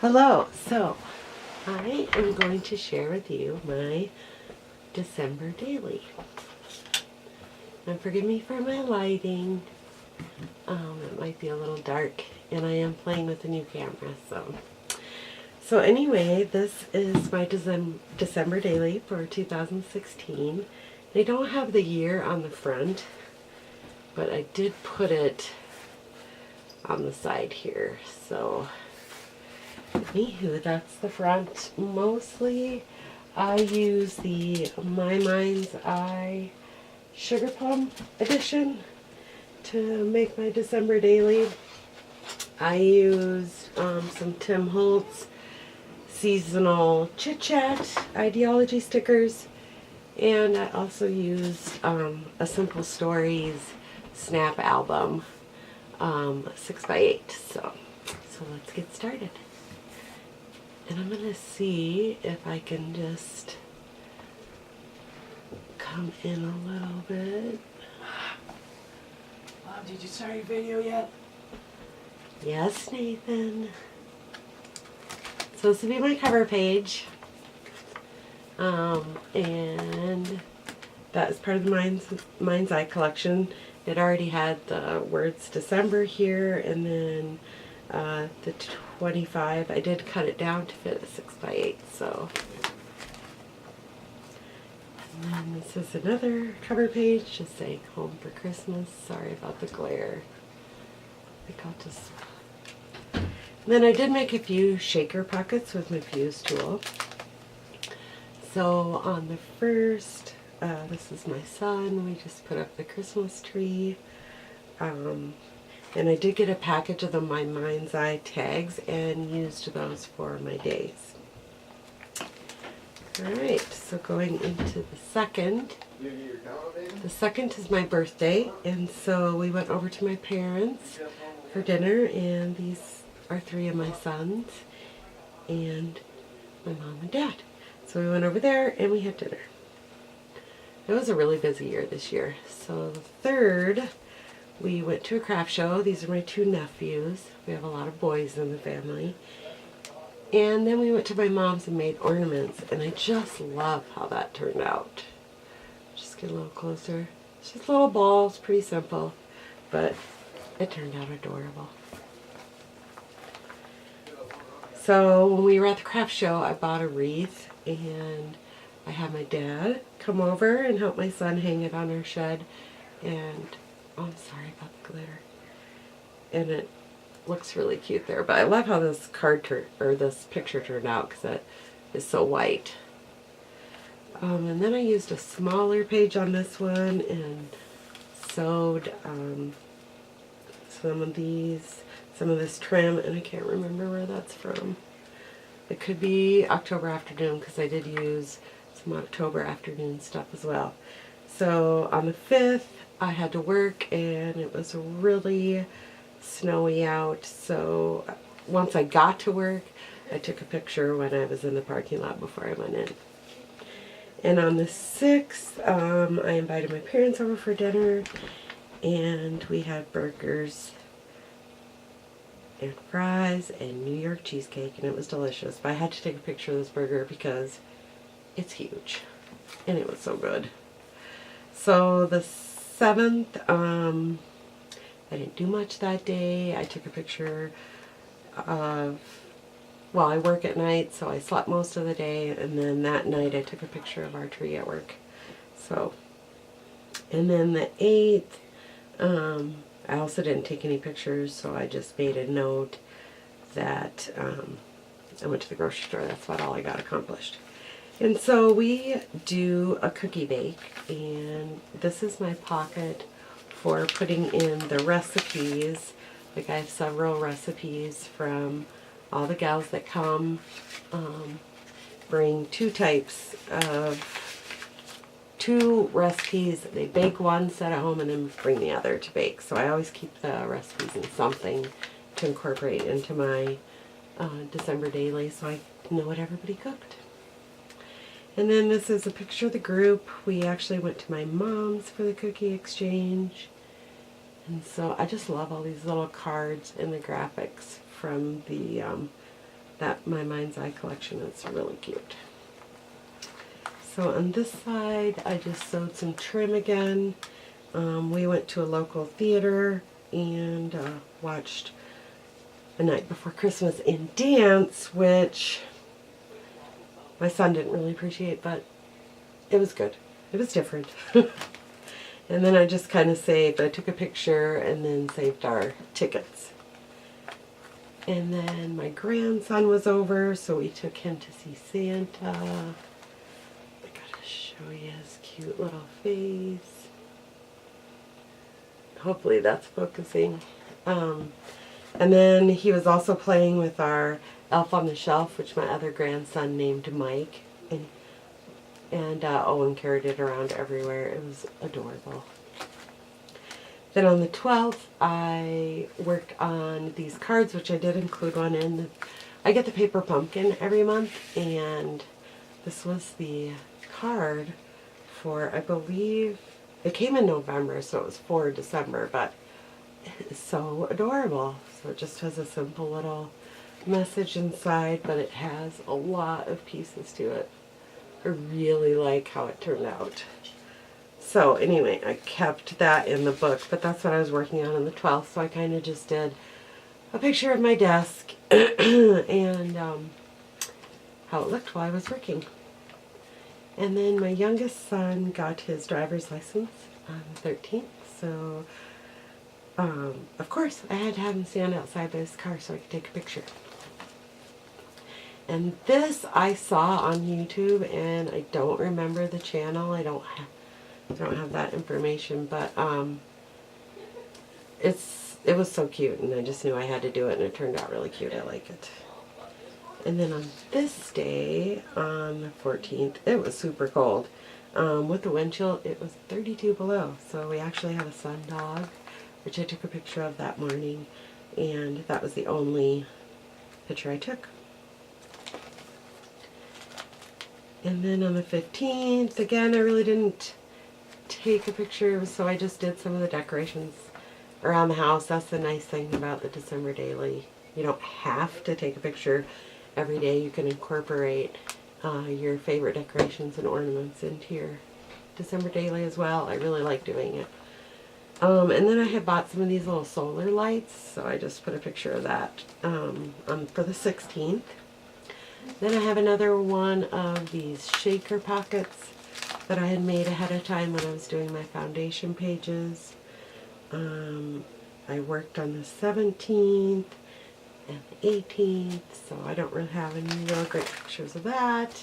Hello, so I am going to share with you my December daily. And forgive me for my lighting. It might be a little dark, and I am playing with a new camera. So anyway, this is my December daily for 2016. They don't have the year on the front, but I did put it on the side here. So anywho, that's the front. Mostly I use the My Mind's Eye Sugar Plum edition to make my December daily. I used some Tim Holtz seasonal Chit Chat ideology stickers, and I also used a Simple Stories snap album 6x8. So let's get started. And I'm going to see if I can just come in a little bit. Mom, did you start your video yet? Yes, Nathan. So this will be my cover page. And that is part of the Mind's Eye collection. It already had the words December here, and then the 25. I did cut it down to fit a 6x8. So, and then this is another cover page, just saying Home for Christmas. Sorry about the glare. I think I'll just. And then I did make a few shaker pockets with my fuse tool. So on the first, this is my son. We just put up the Christmas tree. And I did get a package of the My Mind's Eye tags and used those for my days. Alright, so going into the second. The second is my birthday, and so we went over to my parents for dinner, and these are three of my sons and my mom and dad. So we went over there and we had dinner. It was a really busy year this year. So the third, we went to a craft show. These are my two nephews. We have a lot of boys in the family. And then we went to my mom's and made ornaments, and I just love how that turned out. Just get a little closer. It's just little balls, pretty simple, but it turned out adorable. So when we were at the craft show, I bought a wreath, and I had my dad come over and help my son hang it on our shed. And oh, I'm sorry about the glitter. And it looks really cute there, but I love how this this picture turned out because it is so white. And then I used a smaller page on this one and sewed some of this trim, and I can't remember where that's from. It could be October Afternoon because I did use some October Afternoon stuff as well. So on the 5th, I had to work, and it was really snowy out. So once I got to work, I took a picture when I was in the parking lot before I went in. And on the 6th, I invited my parents over for dinner, and we had burgers and fries and New York cheesecake, and it was delicious. But I had to take a picture of this burger because it's huge, and it was so good. So the 7th, I didn't do much that day. I took a picture of, well, I work at night, so I slept most of the day, and then that night I took a picture of our tree at work. So, and then the 8th, I also didn't take any pictures, so I just made a note that I went to the grocery store. That's about all I got accomplished. And so we do a cookie bake, and this is my pocket for putting in the recipes. Like, I have several recipes from all the gals that come. Bring two recipes. They bake one, set at home, and then bring the other to bake. So I always keep the recipes in something to incorporate into my December daily, so I know what everybody cooked. And then this is a picture of the group. We actually went to my mom's for the cookie exchange. And so I just love all these little cards and the graphics from the that My Mind's Eye collection. It's really cute. So on this side, I just sewed some trim again. We went to a local theater and watched A Night Before Christmas in Dance, which my son didn't really appreciate, but it was good. It was different. And then I just kind of saved, I took a picture and then saved our tickets. And then my grandson was over, so we took him to see Santa. I gotta show you his cute little face. Hopefully that's focusing. And then he was also playing with our Elf on the Shelf, which my other grandson named Mike. And Owen carried it around everywhere. It was adorable. Then on the 12th, I worked on these cards, which I did include one in. I get the paper pumpkin every month, and this was the card for, I believe, it came in November, so it was for December, but it's so adorable. So it just has a simple little message inside, but it has a lot of pieces to it. I really like how it turned out. So anyway, I kept that in the book, but that's what I was working on the 12th, so I kind of just did a picture of my desk and how it looked while I was working. And then my youngest son got his driver's license on the 13th, so of course I had to have him stand outside by his car so I could take a picture. And this I saw on YouTube, and I don't remember the channel. I don't have that information, but it was so cute, and I just knew I had to do it, and it turned out really cute. I like it. And then on this day, on the 14th, it was super cold. With the wind chill, it was 32 below. So we actually had a sun dog, which I took a picture of that morning, and that was the only picture I took. And then on the 15th, again, I really didn't take a picture, so I just did some of the decorations around the house. That's the nice thing about the December daily. You don't have to take a picture every day. You can incorporate your favorite decorations and ornaments into your December daily as well. I really like doing it. And then I had bought some of these little solar lights, so I just put a picture of that for the 16th. Then I have another one of these shaker pockets that I had made ahead of time when I was doing my foundation pages. I worked on the 17th and the 18th, so I don't really have any real great pictures of that.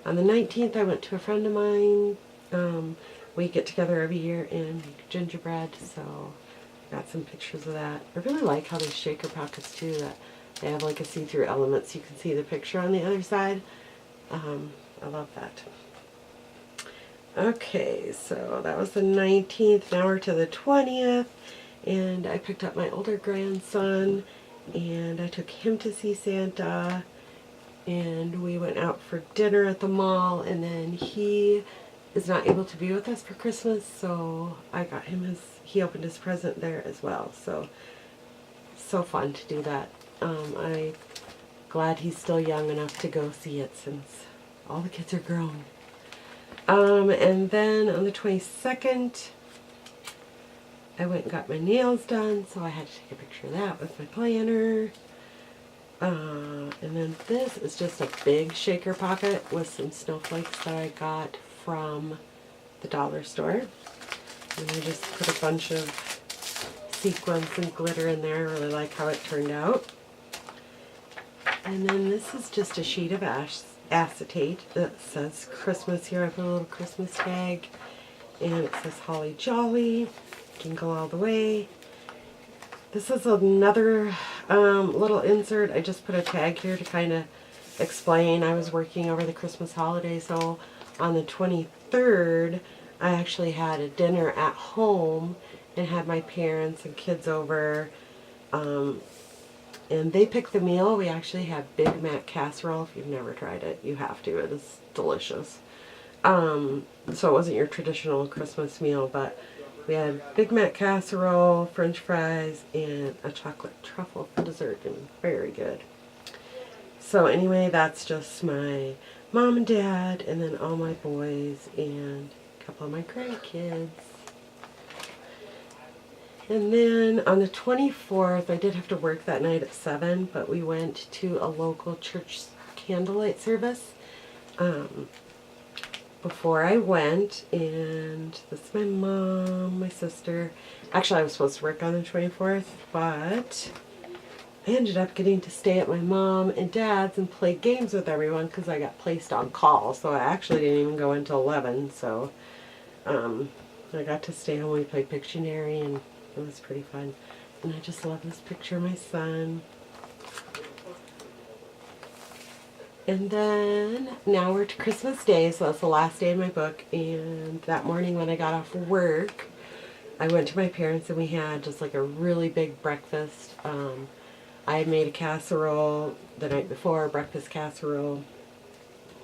On the 19th, I went to a friend of mine. We get together every year and make gingerbread, so I got some pictures of that. I really like how these shaker pockets too, that they have like a see-through element so you can see the picture on the other side. I love that. Okay, so that was the 19th. Now we're to the 20th, and I picked up my older grandson, and I took him to see Santa, and we went out for dinner at the mall, and then he is not able to be with us for Christmas, so I got him he opened his present there as well. So fun to do that. I'm glad he's still young enough to go see it since all the kids are grown. And then on the 22nd, I went and got my nails done, so I had to take a picture of that with my planner. And then this is just a big shaker pocket with some snowflakes that I got from the dollar store. And I just put a bunch of sequins and glitter in there. I really like how it turned out. And then this is just a sheet of acetate that says Christmas here. I put a little Christmas tag, and it says Holly Jolly, Jingle All the Way. This is another little insert. I just put a tag here to kind of explain. I was working over the Christmas holiday, so on the 23rd, I actually had a dinner at home and had my parents and kids over. And they picked the meal. We actually had Big Mac casserole. If you've never tried it, you have to. It is delicious. So it wasn't your traditional Christmas meal, but we had Big Mac casserole, French fries, and a chocolate truffle for dessert, and very good. So anyway, that's just my mom and dad, and then all my boys and a couple of my grandkids. And then on the 24th, I did have to work that night at 7, but we went to a local church candlelight service before I went, and that's my mom, my sister. Actually, I was supposed to work on the 24th, but I ended up getting to stay at my mom and dad's and play games with everyone because I got placed on call. So I actually didn't even go until 11. So I got to stay home. We played Pictionary, and it was pretty fun. And I just love this picture of my son. And then now we're to Christmas Day, so that's the last day in my book. And that morning when I got off work, I went to my parents and we had just like a really big breakfast. I had made a casserole the night before, a breakfast casserole.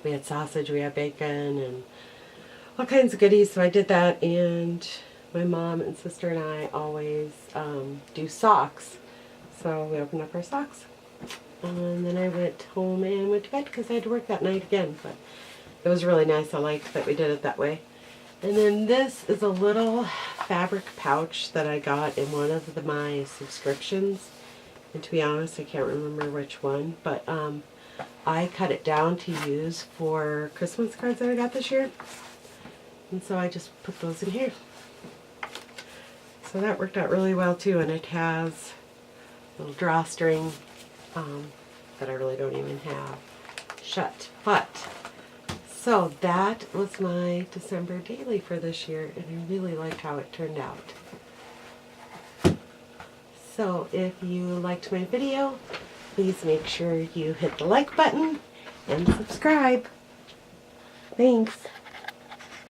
We had sausage, we had bacon, and all kinds of goodies. So I did that, and my mom and sister and I always do socks. So we opened up our socks. And then I went home and went to bed because I had to work that night again. But it was really nice. I liked that we did it that way. And then this is a little fabric pouch that I got in one of my subscriptions. And to be honest, I can't remember which one. But I cut it down to use for Christmas cards that I got this year. And so I just put those in here. So that worked out really well too. And it has a little drawstring that I really don't even have shut. But so that was my December daily for this year, and I really liked how it turned out. So if you liked my video, please make sure you hit the like button and subscribe. Thanks.